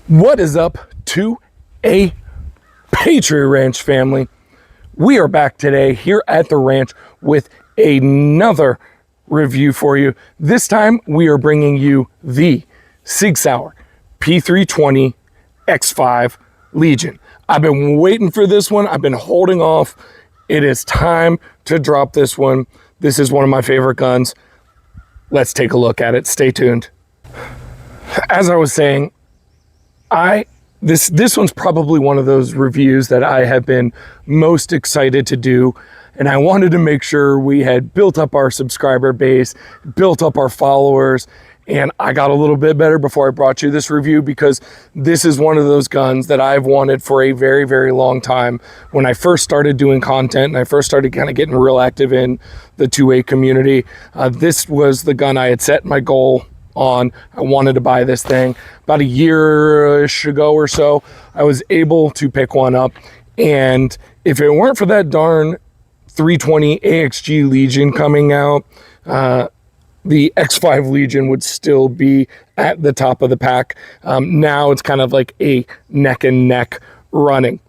What is up to a Patriot Ranch family? We are back today here at the ranch with another review for you. This time we are bringing you the Sauer P320 X-Five Legion. I've been waiting for this one. I've been holding off. It is time to drop this one. This is one of my favorite guns. Let's take a look at it. Stay tuned. As I was saying, this one's probably one of those reviews that I have been most excited to do, and I wanted to make sure we had built up our subscriber base, built up our followers, and I got a little bit better before I brought you this review, because this is one of those guns that I've wanted for a very, very long time. When I first started doing content and I first started kind of getting real active in the 2A community, this was the gun I had set my goal on. I wanted to buy this thing. About a year-ish ago or so, I was able to pick one up, and if it weren't for that darn 320 AXG Legion coming out, the X-Five Legion would still be at the top of the pack. Now it's kind of like a neck and neck running.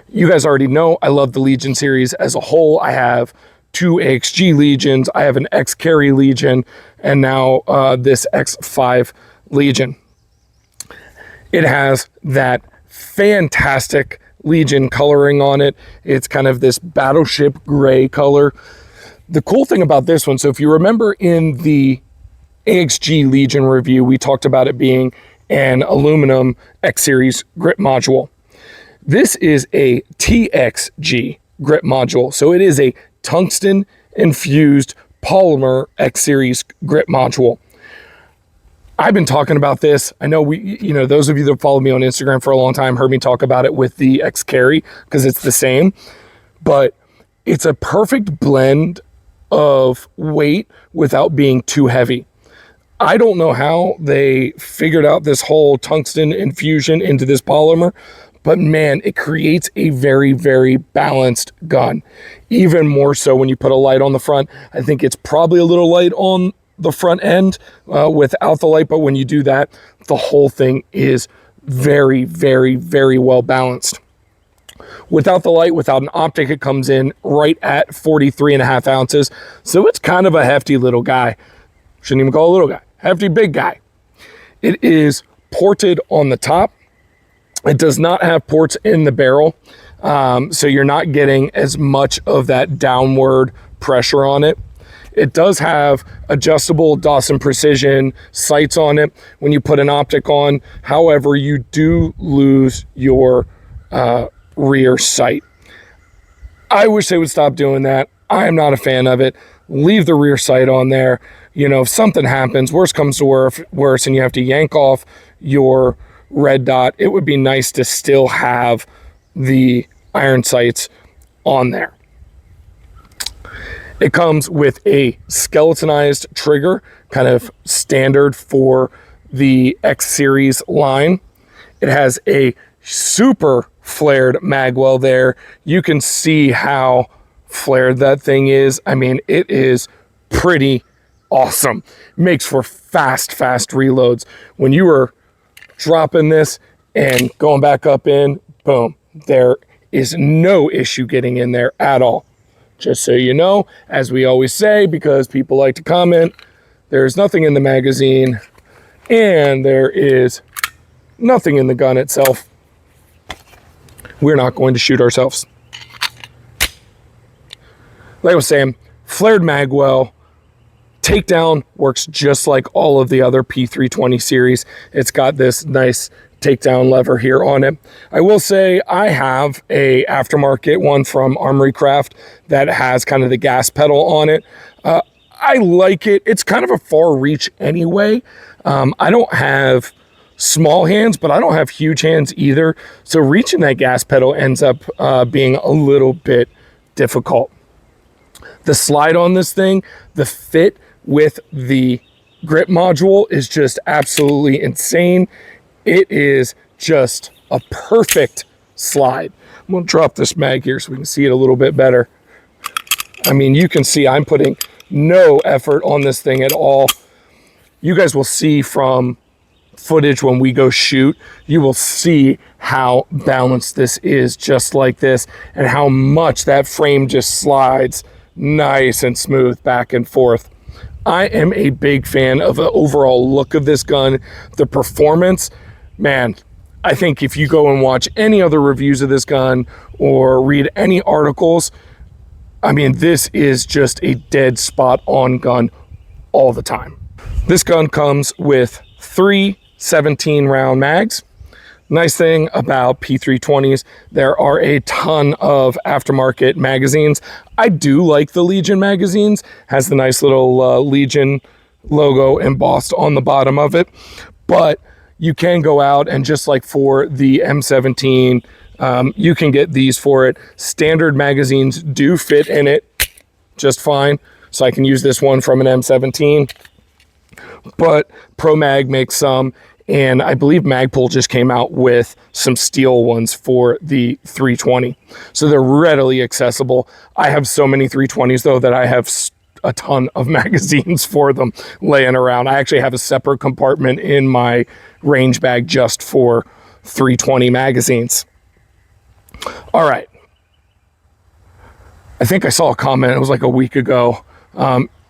You guys already know I love the Legion series as a whole. I have 2 AXG Legions, I have an X-Carry Legion, and now this X-Five Legion. It has that fantastic Legion coloring on it. It's kind of this battleship gray color. The cool thing about this one, so if you remember in the AXG Legion review, we talked about it being an aluminum X-Series grip module. This is a TXG grip module, so it is a tungsten infused polymer X-Series grip module. I've been talking about this. I know those of you that follow me on Instagram for a long time heard me talk about it with the X-Carry, because it's the same, but it's a perfect blend of weight without being too heavy. I don't know how they figured out this whole tungsten infusion into this polymer, but man, it creates a very, very balanced gun. Even more so when you put a light on the front. I think it's probably a little light on the front end without the light, but when you do that, the whole thing is very, very, very well balanced. Without the light, without an optic, it comes in right at 43.5 ounces. So it's kind of a hefty little guy. Shouldn't even call it a little guy. Hefty big guy. It is ported on the top. It does not have ports in the barrel, so you're not getting as much of that downward pressure on it. It does have adjustable Dawson Precision sights on it when you put an optic on. However, you do lose your rear sight. I wish they would stop doing that. I am not a fan of it. Leave the rear sight on there. You know, if something happens, worse comes to worse, and you have to yank off your red dot, it would be nice to still have the iron sights on there. It comes with a skeletonized trigger, kind of standard for the X series line. It has a super flared magwell there. You can see how flared that thing is. I mean, it is pretty awesome. Makes for fast reloads. When you are dropping this and going back up in, boom, there is no issue getting in there at all. Just so you know, as we always say, because people like to comment, there's nothing in the magazine and there is nothing in the gun itself. We're not going to shoot ourselves. Like I was saying, flared magwell. Takedown works just like all of the other P320 series. It's got this nice takedown lever here on it. I will say I have a aftermarket one from Armory Craft that has kind of the gas pedal on it. I like it. It's kind of a far reach anyway. I don't have small hands, but I don't have huge hands either. So reaching that gas pedal ends up being a little bit difficult. The slide on this thing, the fit with the grip module is just absolutely insane. It is just a perfect slide. I'm gonna drop this mag here so we can see it a little bit better. I mean, you can see I'm putting no effort on this thing at all. You guys will see from footage when we go shoot, you will see how balanced this is, just like this, and how much that frame just slides nice and smooth back and forth. I am a big fan of the overall look of this gun. The performance, man, I think if you go and watch any other reviews of this gun or read any articles, I mean, this is just a dead spot on gun all the time. This gun comes with 3 17 round mags. Nice thing about P320s, there are a ton of aftermarket magazines. I do like the Legion magazines. Has the nice little Legion logo embossed on the bottom of it. But you can go out and, just like for the M17, you can get these for it. Standard magazines do fit in it just fine. So I can use this one from an M17. But Pro Mag makes some, and I believe Magpul just came out with some steel ones for the 320. So they're readily accessible. I have so many 320s though that I have a ton of magazines for them laying around. I actually have a separate compartment in my range bag just for 320 magazines. All right. I think I saw a comment, it was like a week ago.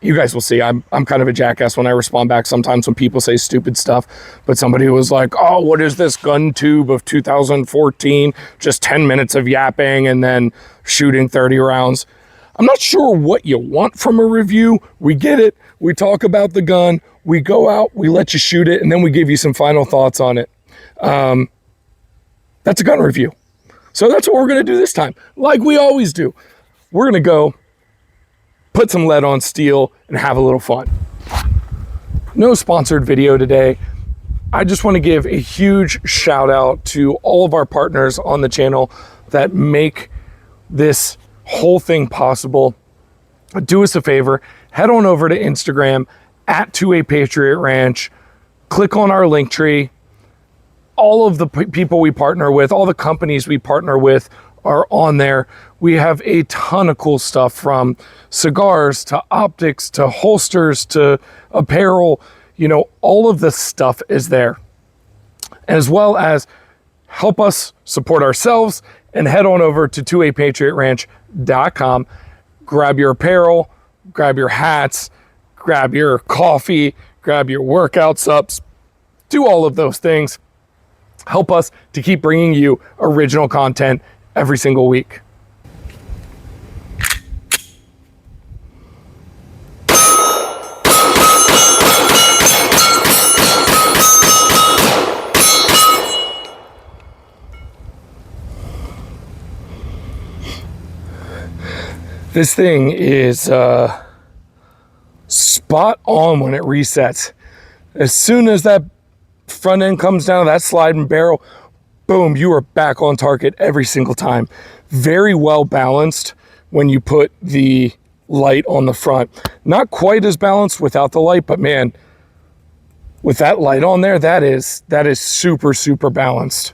You guys will see, I'm kind of a jackass when I respond back sometimes when people say stupid stuff, but somebody was like, oh, what is this gun tube of 2014? Just 10 minutes of yapping and then shooting 30 rounds. I'm not sure what you want from a review. We get it. We talk about the gun. We go out, we let you shoot it, and then we give you some final thoughts on it. That's a gun review. So that's what we're going to do this time. Like we always do. We're going to go put some lead on steel and have a little fun. No sponsored video today. I just want to give a huge shout out to all of our partners on the channel that make this whole thing possible. Do us a favor, head on over to Instagram at 2A Patriot Ranch, click on our link tree. All of the people we partner with, all the companies we partner with are on there. We have a ton of cool stuff, from cigars to optics to holsters to apparel. You know, all of this stuff is there, as well as help us support ourselves, and head on over to 2apatriotranch.com. Grab your apparel, grab your hats, grab your coffee, grab your workout subs, do all of those things. Help us to keep bringing you original content every single week. This thing is spot on when it resets. As soon as that front end comes down, that sliding barrel, boom, you are back on target every single time. Very well balanced when you put the light on the front. Not quite as balanced without the light, but man, with that light on there, that is super, super balanced.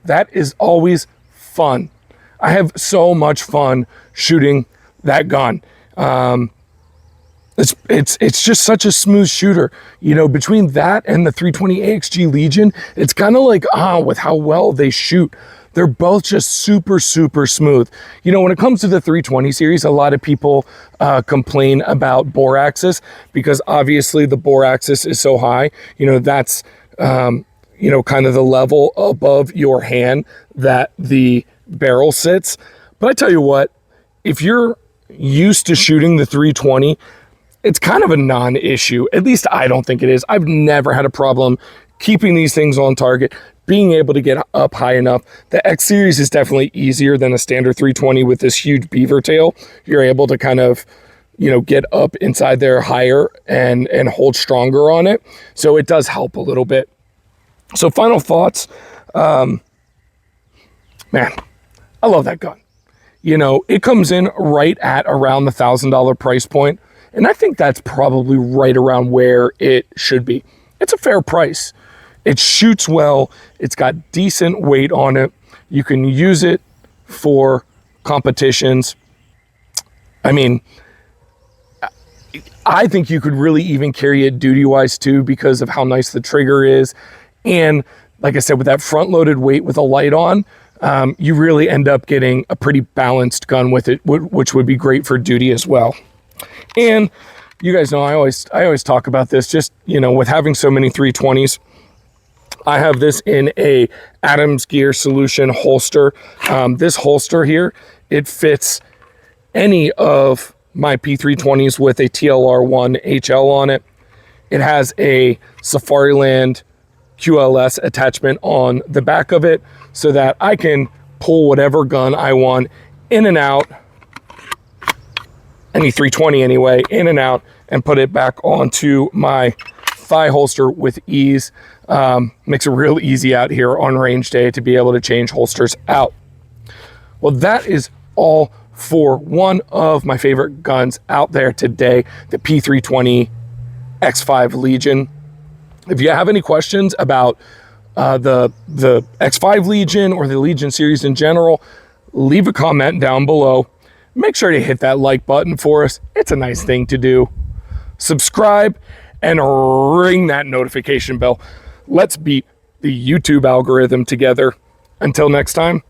That is always fun. I have so much fun shooting that gun. It's just such a smooth shooter. You know, between that and the 320 AXG Legion, it's kind of like, with how well they shoot. They're both just super, super smooth. You know, when it comes to the 320 series, a lot of people complain about bore axis because obviously the bore axis is so high. You know, that's, you know, kind of the level above your hand that the barrel sits. But I tell you what, if you're used to shooting the 320, it's kind of a non-issue. At least I don't think it is. I've never had a problem keeping these things on target, being able to get up high enough. The X series is definitely easier than a standard 320 with this huge beaver tail. You're able to kind of, you know, get up inside there higher and hold stronger on it. So it does help a little bit. So final thoughts. Man, I love that gun. You know, it comes in right at around the $1,000 price point. And I think that's probably right around where it should be. It's a fair price. It shoots well. It's got decent weight on it. You can use it for competitions. I mean, I think you could really even carry it duty-wise too because of how nice the trigger is. And like I said, with that front-loaded weight with a light on, you really end up getting a pretty balanced gun with it, which would be great for duty as well. And you guys know I always talk about this, just, you know, with having so many 320s. I have this in a Adams Gear Solution holster. This holster here, it fits any of my P320s with a TLR1 HL on it. It has a Safariland QLS attachment on the back of it so that I can pull whatever gun I want in and out, any 320 anyway, in and out, and put it back onto my thigh holster with ease. Makes it real easy out here on range day to be able to change holsters out. Well, that is all for one of my favorite guns out there today, the P320 X-Five Legion. If you have any questions about the X-Five Legion or the Legion series in general, leave a comment down below. Make sure to hit that like button for us. It's a nice thing to do. Subscribe and ring that notification bell. Let's beat the YouTube algorithm together. Until next time,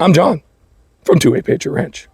I'm John from 2A Patriot Ranch.